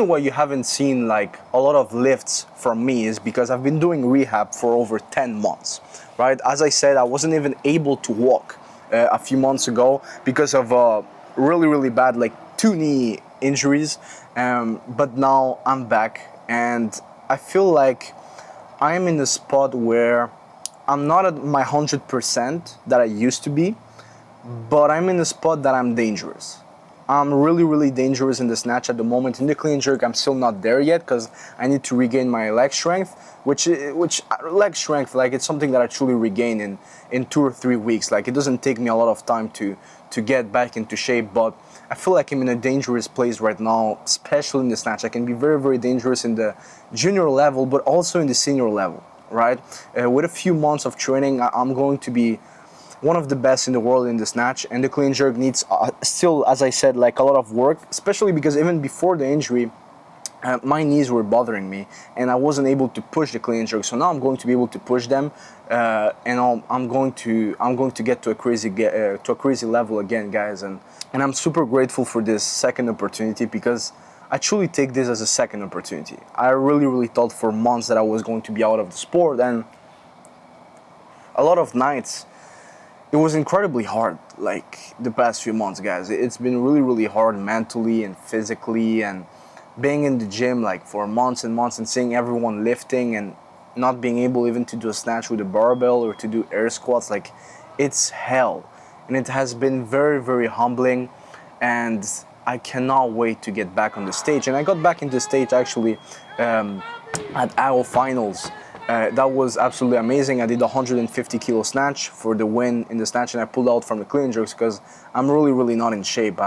reason why you haven't seen like a lot of lifts from me is because I've been doing rehab for over 10 months, right? As I said, I wasn't even able to walk a few months ago because of really bad like 2 knee injuries, but now I'm back and I feel like I'm in a spot where I'm not at my 100% that I used to be, but I'm in a spot that I'm dangerous. I'm really dangerous in the snatch at the moment. In the clean jerk, I'm still not there yet because I need to regain my leg strength, which leg strength, like it's something that I truly regain in 2 or 3 weeks. Like it doesn't take me a lot of time to get back into shape, but I feel like I'm in a dangerous place right now, especially in the snatch. I can be very dangerous in the junior level, but also in the senior level, right? With a few months of training, I'm going to be one of the best in the world in the snatch, and the clean jerk needs still, as I said, like a lot of work, especially because even before the injury, my knees were bothering me and I wasn't able to push the clean jerk. So now I'm going to be able to push them, and I'm going to get to a crazy level again, guys. And I'm super grateful for this second opportunity because I truly take this as a second opportunity. I really thought for months that I was going to be out of the sport, and a lot of nights it was incredibly hard, like the past few months, guys. It's been really hard mentally and physically, and being in the gym like for months and months and seeing everyone lifting and not being able even to do a snatch with a barbell or to do air squats, like it's hell. And it has been very humbling, and I cannot wait to get back on the stage. And I got back into the stage actually at AO finals. That was absolutely amazing. I did a 150 kilo snatch for the win in the snatch, and I pulled out from the clean jerks because I'm really not in shape.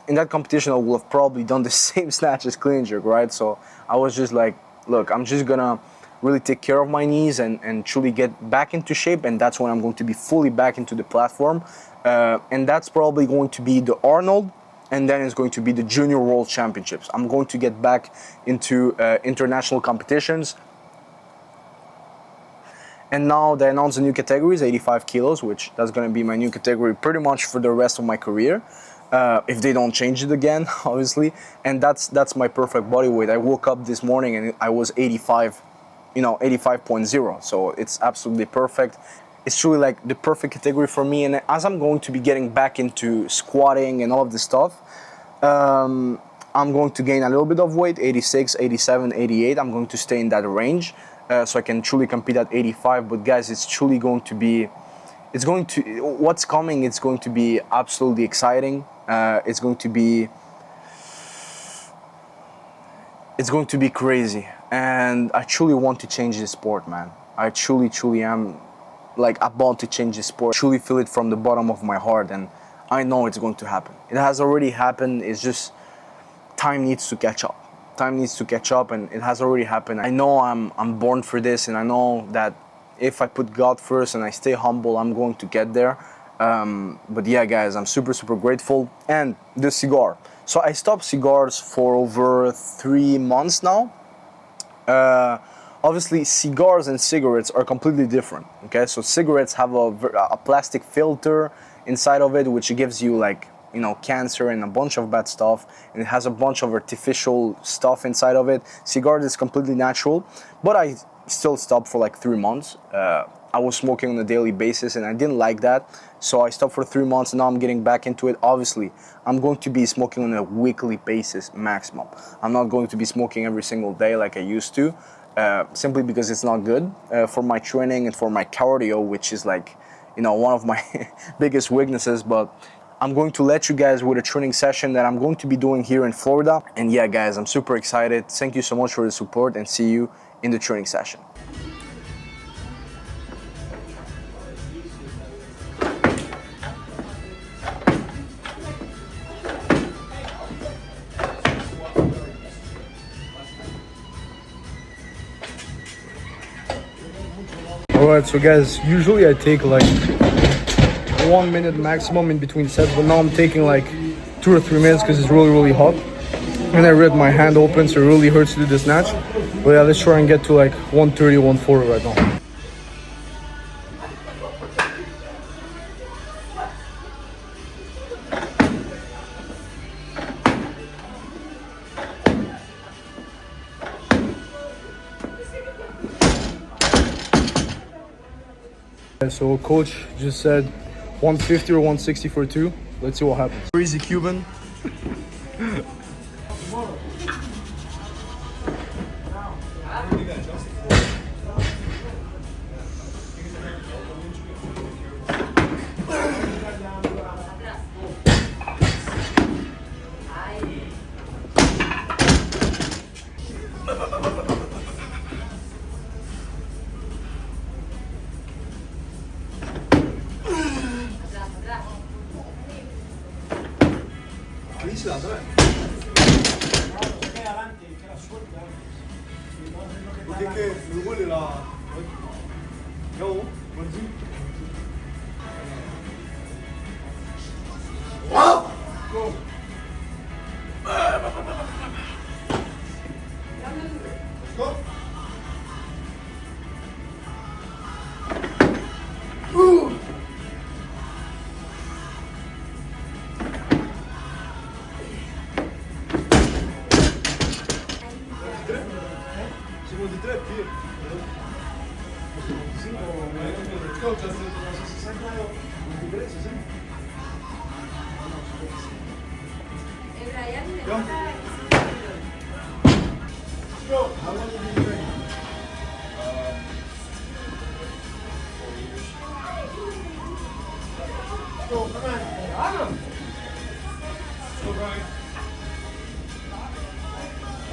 In that competition, I would have probably done the same snatch as clean jerk, right? So I was just like, look, I'm just gonna really take care of my knees and truly get back into shape, and that's when I'm going to be fully back into the platform. And that's probably going to be the Arnold, and then it's going to be the Junior World Championships. I'm going to get back into international competitions. And now they announced a new categories, 85 kilos, which that's going to be my new category pretty much for the rest of my career. If they don't change it again, obviously. And that's my perfect body weight. I woke up this morning and I was 85, 85.0. So it's absolutely perfect. It's truly like the perfect category for me. And as I'm going to be getting back into squatting and all of this stuff, I'm going to gain a little bit of weight, 86, 87, 88. I'm going to stay in that range. So I can truly compete at 85. But guys, it's truly going to be, what's coming, it's going to be absolutely exciting. It's going to be crazy. And I truly want to change this sport, man. I truly am like about to change this sport. I truly feel it from the bottom of my heart, and I know it's going to happen. It has already happened. It's just time needs to catch up. Time needs to catch up, and it has already happened. I know I'm born for this, and I know that if I put God first and I stay humble, I'm going to get there. But yeah, guys, I'm super grateful. And the cigar. So I stopped cigars for over 3 months now. Obviously, cigars and cigarettes are completely different. Okay, so cigarettes have a plastic filter inside of it, which gives you like, cancer and a bunch of bad stuff, and it has a bunch of artificial stuff inside of it. Cigars is completely natural, but I still stopped for like 3 months. I was smoking on a daily basis and I didn't like that, so I stopped for 3 months, and now I'm getting back into it. Obviously, I'm going to be smoking on a weekly basis maximum. I'm not going to be smoking every single day like I used to, simply because it's not good for my training and for my cardio, which is like, one of my biggest weaknesses. But I'm going to let you guys with a training session that I'm going to be doing here in Florida. And yeah, guys, I'm super excited. Thank you so much for the support, and see you in the training session. Alright, so guys, usually I take like 1 minute maximum in between sets, but now I'm taking like 2 or 3 minutes because it's really hot. And I ripped my hand open, so it really hurts to do the snatch. But yeah, let's try and get to like 130, 140 right now. Yeah, so coach just said 150 or 160 for two. Let's see what happens. Crazy Cuban.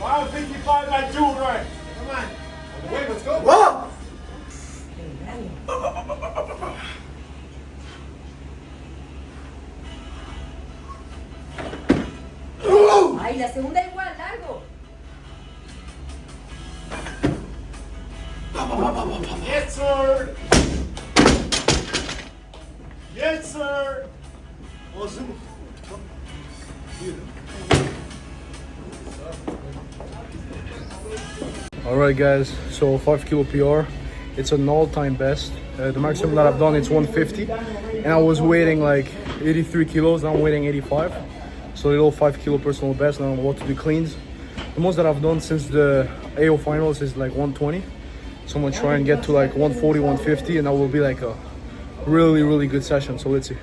Wow, 55 by 2, right? Come on. Wait, let's go. Whoa! Ay, la segunda igual, largo. Yes, sir. Yes, sir. Awesome. Alright guys, so 5 kilo PR. It's an all-time best. The maximum that I've done is 150, and I was weighing like 83 kilos. Now I'm weighing 85. So little 5 kilo personal best. Now I'm about to do cleans. The most that I've done since the AO finals is like 120. So I'm gonna try and get to like 140, 150, and that will be like a really good session. So let's see.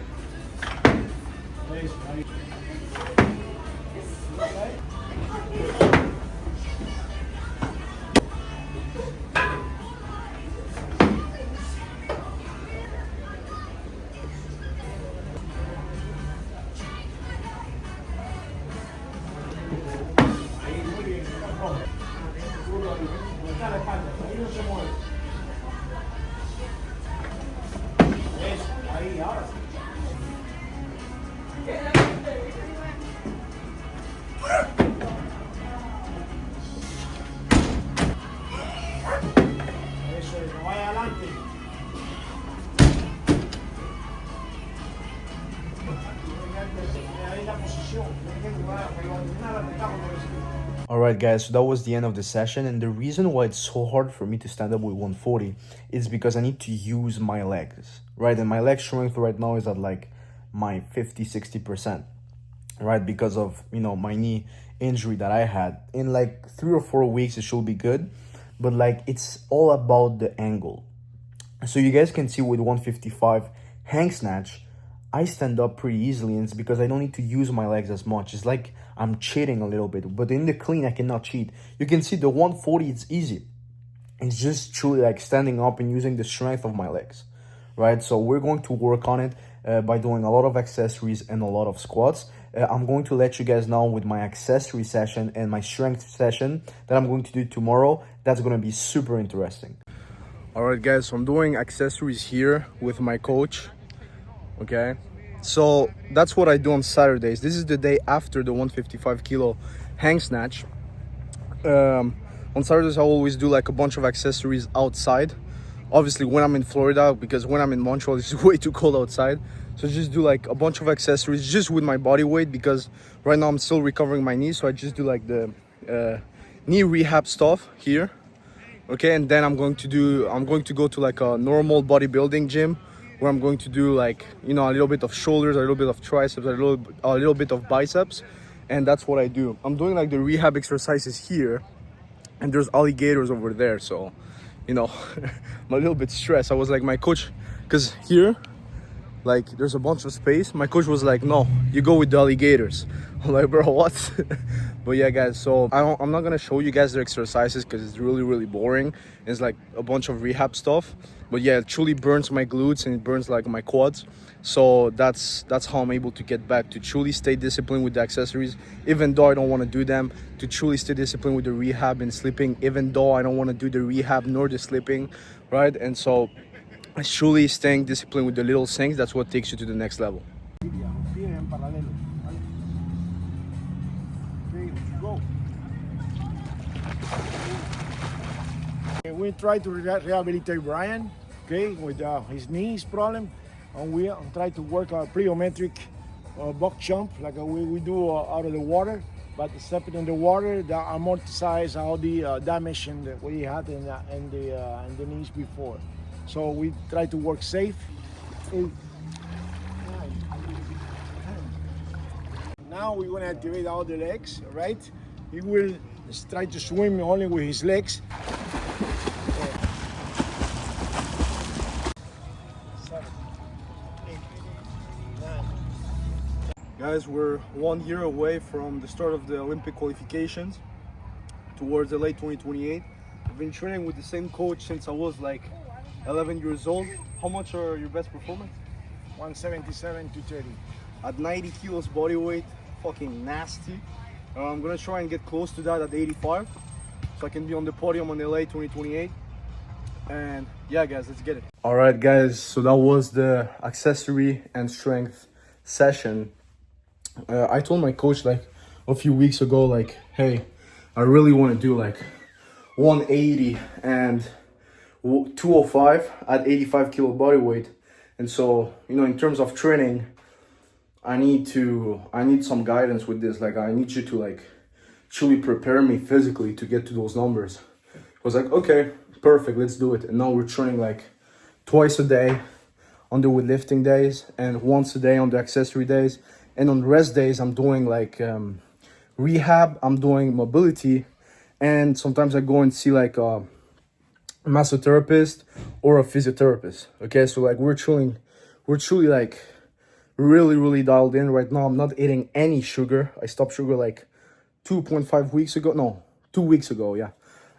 Alright guys, so that was the end of the session, and the reason why it's so hard for me to stand up with 140 is because I need to use my legs, right? And my leg strength right now is at like my 50-60%, right? Because of, you know, my knee injury that I had. In like 3 or 4 weeks it should be good, but like it's all about the angle. So you guys can see with 155 hang snatch, I stand up pretty easily, and it's because I don't need to use my legs as much. It's like I'm cheating a little bit, but in the clean I cannot cheat. You can see the 140, it's easy. It's just truly like standing up and using the strength of my legs, right? So we're going to work on it by doing a lot of accessories and a lot of squats. I'm going to let you guys know with my accessory session and my strength session that I'm going to do tomorrow. That's going to be super interesting. All right guys, so I'm doing accessories here with my coach. Okay, so that's what I do on Saturdays. This is the day after the 155 kilo hang snatch. On Saturdays I always do like a bunch of accessories outside, obviously when I'm in Florida, because when I'm in Montreal it's way too cold outside. So just do like a bunch of accessories just with my body weight, because right now I'm still recovering my knee. So I just do like the knee rehab stuff here. Okay, and then I'm going to go to like a normal bodybuilding gym where I'm going to do like, you know, a little bit of shoulders, a little bit of triceps, a little bit of biceps, and that's what I do. I'm doing like the rehab exercises here, and there's alligators over there, so, you know, I'm a little bit stressed. I was like, my coach because here, like, there's a bunch of space. My coach was like, no, you go with the alligators. I'm like, bro, what? But yeah, guys, so I'm not gonna show you guys the exercises because it's really boring. It's like a bunch of rehab stuff. But yeah, it truly burns my glutes and it burns like my quads. So that's how I'm able to get back, to truly stay disciplined with the accessories, even though I don't want to do them, to truly stay disciplined with the rehab and sleeping, even though I don't want to do the rehab nor the sleeping, right? And so it's truly staying disciplined with the little things. That's what takes you to the next level. We try to rehabilitate Brian, okay, with his knees problem, and we try to work our plyometric box jump like we do out of the water. But stepping in the water, that amortize all the damage what he had in the knees before. So we try to work safe. 8, 9, 10. Now we're gonna activate all the legs, right? He will try to swim only with his legs. 7, 8, 9. Guys, we're 1 year away from the start of the Olympic qualifications towards the late 2028. I've been training with the same coach since I was like 11 years old. How much are your best performance? 177 to 30. At 90 kilos body weight, fucking nasty. I'm gonna try and get close to that at 85, so I can be on the podium on LA 2028. And yeah, guys, let's get it. All right, guys, so that was the accessory and strength session. I told my coach like a few weeks ago, like, hey, I really want to do like 180 and 205 at 85 kilo body weight. And so, you know, in terms of training, I need some guidance with this. Like, I need you to like truly prepare me physically to get to those numbers. I was like, okay, perfect, let's do it. And now we're training like twice a day on the weightlifting days and once a day on the accessory days. And on rest days, I'm doing like rehab, I'm doing mobility, and sometimes I go and see like a massotherapist or a physiotherapist. Okay, so like we're truly like really dialed in right now. I'm not eating any sugar. I stopped sugar like 2.5 weeks ago. No, 2 weeks ago, yeah.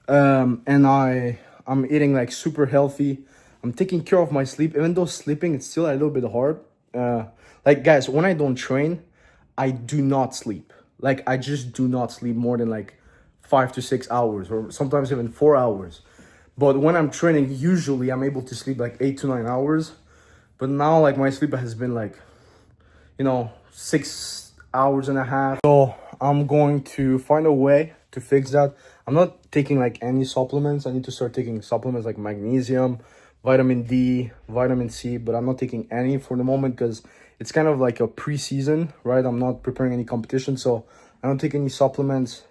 And I'm eating like super healthy. I'm taking care of my sleep, even though sleeping it's still a little bit hard. Like, guys, when I don't train, I do not sleep. Like, I just do not sleep more than like 5 to 6 hours, or sometimes even 4 hours. But when I'm training, usually I'm able to sleep like 8 to 9 hours. But now, like, my sleep has been like, you know, 6 hours and a half. So I'm going to find a way to fix that. I'm not taking like any supplements. I need to start taking supplements like magnesium, vitamin D, vitamin C, but I'm not taking any for the moment because it's kind of like a pre-season, right? I'm not preparing any competition, so I don't take any supplements.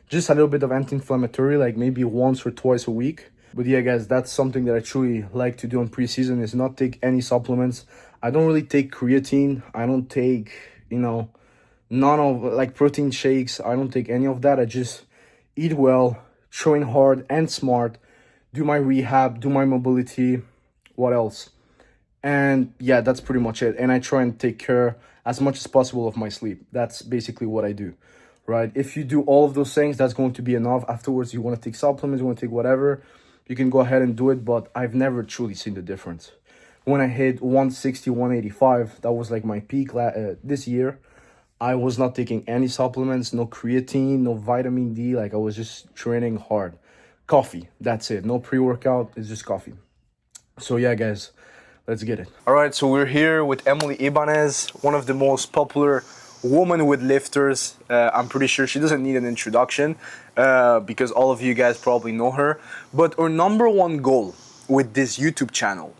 Just a little bit of anti-inflammatory, like maybe once or twice a week. But yeah, guys, that's something that I truly like to do in pre-season, is not take any supplements. I don't really take creatine. I don't take, you know, none of like protein shakes. I don't take any of that. I just eat well, train hard and smart, do my rehab, do my mobility. What else? And yeah, that's pretty much it. And I try and take care as much as possible of my sleep. That's basically what I do, right? If you do all of those things, that's going to be enough. Afterwards, you want to take supplements, you want to take whatever, you can go ahead and do it. But I've never truly seen the difference. When I hit 160, 185, that was like my peak this year. I was not taking any supplements, no creatine, no vitamin D. Like, I was just training hard. Coffee, that's it. No pre-workout, it's just coffee. So yeah, guys, let's get it. All right, so we're here with Emily Ibanez, one of the most popular women with lifters. I'm pretty sure she doesn't need an introduction because all of you guys probably know her. But our number one goal with this YouTube channel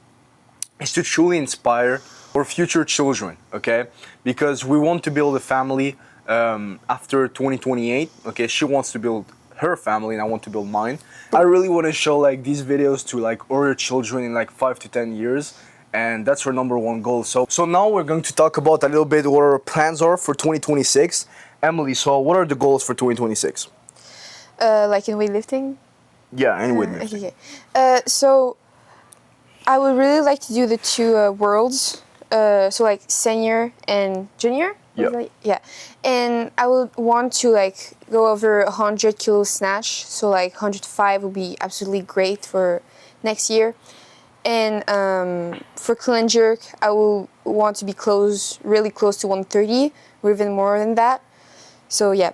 is to truly inspire our future children, okay? Because we want to build a family after 2028, okay? She wants to build her family and I want to build mine. I really want to show like these videos to like our children in like 5 to 10 years. And that's our number one goal. So now we're going to talk about a little bit what our plans are for 2026. Emily, so what are the goals for 2026? Like in weightlifting? Yeah, in weightlifting. Okay. So I would really like to do the two worlds, so like senior and junior. Yeah. Yeah, and I would want to like go over 100 kilo snatch. So like 105 would be absolutely great for next year. And for clean and jerk, I will want to be really close to 130, or even more than that. So yeah.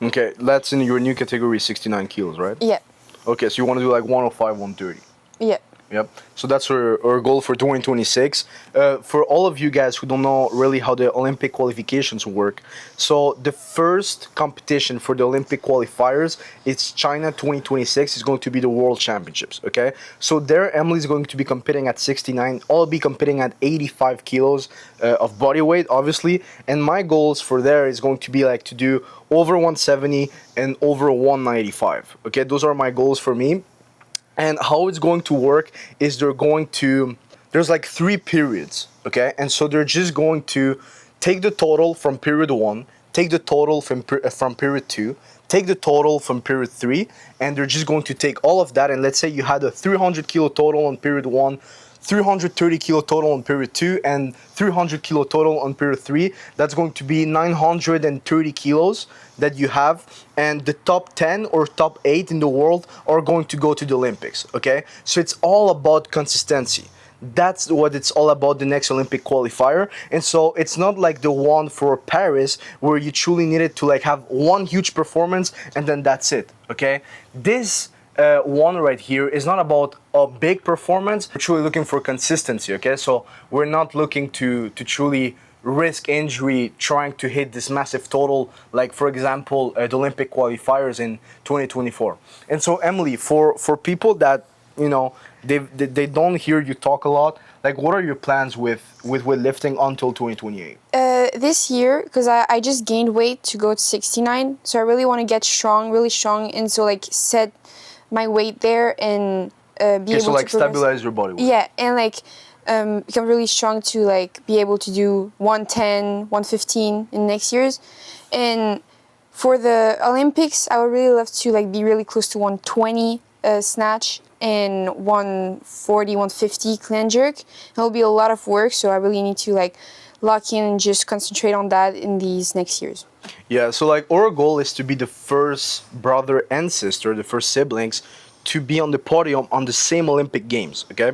Okay, that's in your new category, 69 kilos, right? Yeah. Okay, so you want to do like 105, 130. Yeah. Yep. So that's our goal for 2026. For all of you guys who don't know really how the Olympic qualifications work, so the first competition for the Olympic qualifiers, it's China 2026. Is going to be the World Championships. Okay. So there, Emily's going to be competing at 69. I'll be competing at 85 kilos of body weight, obviously. And my goals for there is going to be like to do over 170 and over 195. Okay. Those are my goals for me. And how it's going to work is there's like 3 periods, okay? And so they're just going to take the total from period 1, take the total from period 2, take the total from period 3, and they're just going to take all of that, and let's say you had a 300 kilo total on period 1, 330 kilo total on period 2, and 300 kilo total on period 3. That's going to be 930 kilos that you have, and the top 10 or top 8 in the world are going to go to the Olympics, okay? So it's all about consistency. That's what it's all about, the next Olympic qualifier. And so it's not like the one for Paris where you truly needed to like have one huge performance and then that's it, okay? This one right here is not about a big performance. We're truly looking for consistency, okay? So we're not looking to truly risk injury trying to hit this massive total, like for example the Olympic qualifiers in 2024. And so Emily, for people that you know they don't hear you talk a lot, like what are your plans with weightlifting until 2028? This year, because I just gained weight to go to 69, so I really want to get strong, really strong, and so like set my weight there and be able So like to progress. stabilize your body weight. Yeah, and like become really strong to like be able to do 110, 115 in next years. And for the Olympics, I would really love to like be really close to 120 snatch and 140, 150 clean and jerk. It'll be a lot of work, so I really need to like lock in and just concentrate on that in these next years. Yeah, so like our goal is to be the first brother and sister, the first siblings, to be on the podium on the same Olympic Games, okay?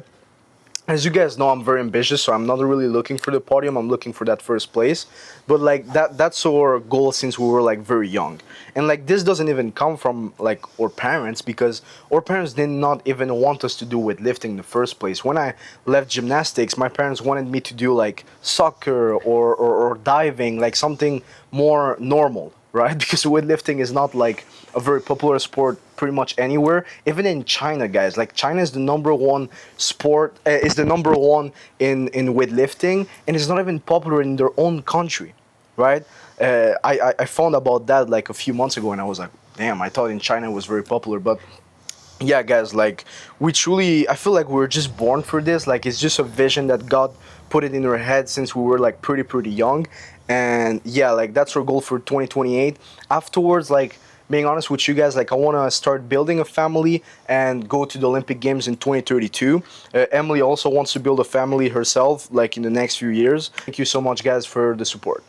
As you guys know, I'm very ambitious, so I'm not really looking for the podium, I'm looking for that first place. But like that's our goal since we were like very young. And like this doesn't even come from like our parents, because our parents did not even want us to do weightlifting in the first place. When I left gymnastics, my parents wanted me to do like soccer or diving, like something more normal, right? Because weightlifting is not like a very popular sport pretty much anywhere, even in China, guys. Like China is the number one sport, is the number one in weightlifting, and it's not even popular in their own country, right? I found about that like a few months ago, and I was like, damn, I thought in China it was very popular. But yeah, guys, like I feel like we're just born for this. Like it's just a vision that God put it in our head since we were like pretty young. And yeah, like that's our goal for 2028. Afterwards, like being honest with you guys, like I want to start building a family and go to the Olympic Games in 2032. Emily also wants to build a family herself, like in the next few years. Thank you so much, guys, for the support.